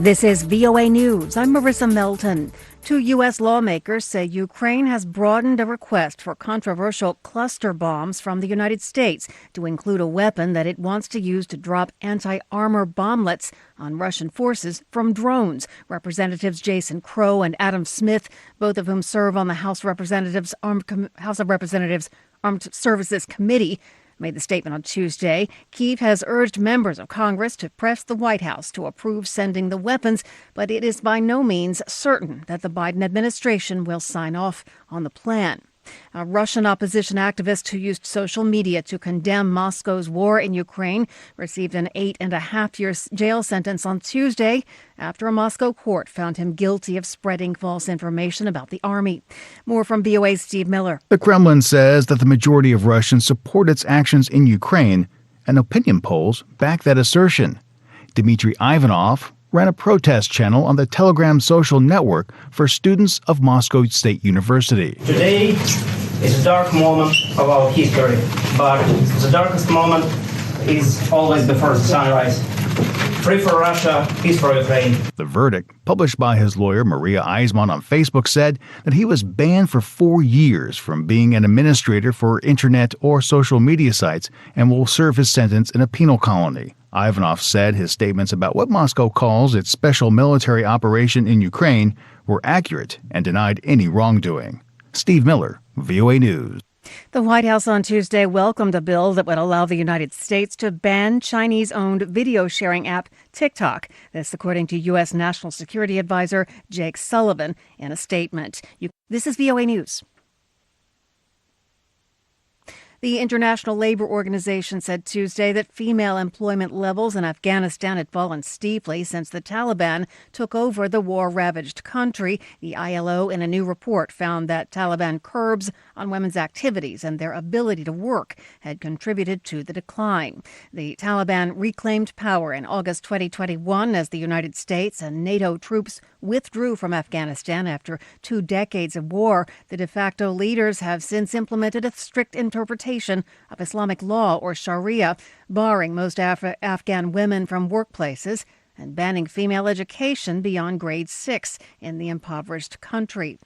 This is VOA News. I'm Marissa Melton. Two U.S. lawmakers say Ukraine has broadened a request for controversial cluster bombs from the United States to include a weapon that it wants to use to drop anti-armor bomblets on Russian forces from drones. Representatives Jason Crow and Adam Smith, both of whom serve on the House of Representatives Armed Services Committee, made the statement on Tuesday. Kyiv has urged members of Congress to press the White House to approve sending the weapons, but it is by no means certain that the Biden administration will sign off on the plan. A Russian opposition activist who used social media to condemn Moscow's war in Ukraine received an 8.5-year jail sentence on Tuesday after a Moscow court found him guilty of spreading false information about the army. More from VOA's Steve Miller. The Kremlin says that the majority of Russians support its actions in Ukraine, and opinion polls back that assertion. Dmitry Ivanov ran a protest channel on the Telegram social network for students of Moscow State University. Today is a dark moment of our history, but the darkest moment is always before the sunrise. Free for Russia, peace for Ukraine. The verdict, published by his lawyer Maria Eisman on Facebook, said that he was banned for 4 years from being an administrator for internet or social media sites and will serve his sentence in a penal colony. Ivanov said his statements about what Moscow calls its special military operation in Ukraine were accurate and denied any wrongdoing. Steve Miller, VOA News. The White House on Tuesday welcomed a bill that would allow the United States to ban Chinese-owned video sharing app TikTok. This, according to U.S. National Security Advisor Jake Sullivan in a statement. This is VOA News. The International Labor Organization said Tuesday that female employment levels in Afghanistan had fallen steeply since the Taliban took over the war-ravaged country. The ILO, in a new report, found that Taliban curbs on women's activities and their ability to work had contributed to the decline. The Taliban reclaimed power in August 2021 as the United States and NATO troops withdrew from Afghanistan after 2 decades of war. The de facto leaders have since implemented a strict interpretation of Islamic law, or Sharia, barring most Afghan women from workplaces and banning female education beyond grade 6 in the impoverished country.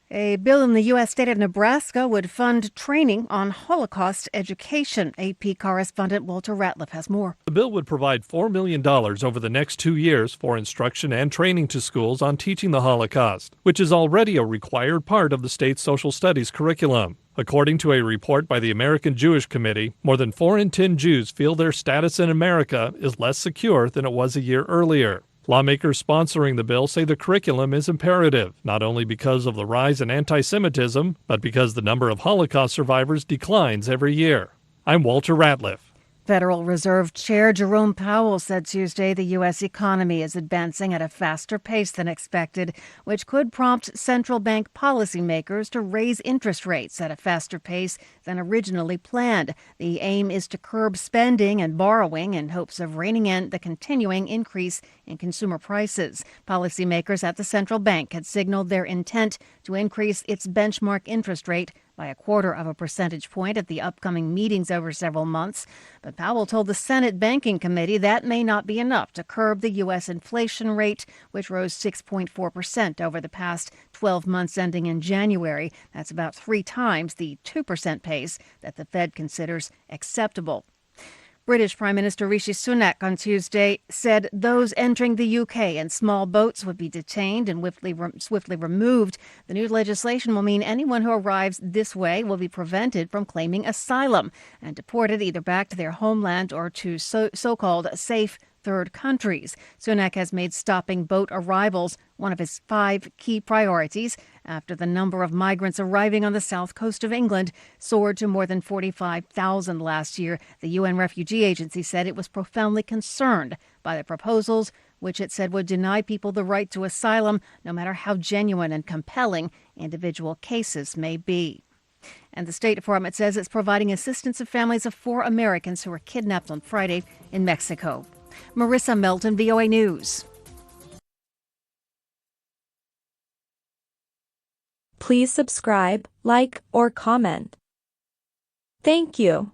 A bill in the U.S. state of Nebraska would fund training on Holocaust education. AP correspondent Walter Ratliff has more. The bill would provide $4 million over the next 2 years for instruction and training to schools on teaching the Holocaust, which is already a required part of the state's social studies curriculum. According to a report by the American Jewish Committee, more than 4 in 10 Jews feel their status in America is less secure than it was a year earlier. Lawmakers sponsoring the bill say the curriculum is imperative, not only because of the rise in anti-Semitism, but because the number of Holocaust survivors declines every year. I'm Walter Ratliff. Federal Reserve Chair Jerome Powell said Tuesday the U.S. economy is advancing at a faster pace than expected, which could prompt central bank policymakers to raise interest rates at a faster pace than originally planned. The aim is to curb spending and borrowing in hopes of reining in the continuing increase in consumer prices. Policymakers at the central bank had signaled their intent to increase its benchmark interest rate by 0.25 percentage point at the upcoming meetings over several months. But Powell told the Senate Banking Committee that may not be enough to curb the U.S. inflation rate, which rose 6.4% over the past 12 months ending in January. That's about 3 times the 2% pace that the Fed considers acceptable. British Prime Minister Rishi Sunak on Tuesday said those entering the UK in small boats would be detained and swiftly removed. The new legislation will mean anyone who arrives this way will be prevented from claiming asylum and deported either back to their homeland or to so-called safe third countries. Sunak has made stopping boat arrivals one of his 5 key priorities after the number of migrants arriving on the south coast of England soared to more than 45,000 last year. The UN Refugee Agency said it was profoundly concerned by the proposals, which it said would deny people the right to asylum, no matter how genuine and compelling individual cases may be. And the State Department says it's providing assistance to families of 4 Americans who were kidnapped on Friday in Mexico. Marissa Melton, VOA News. Please subscribe, like, or comment. Thank you.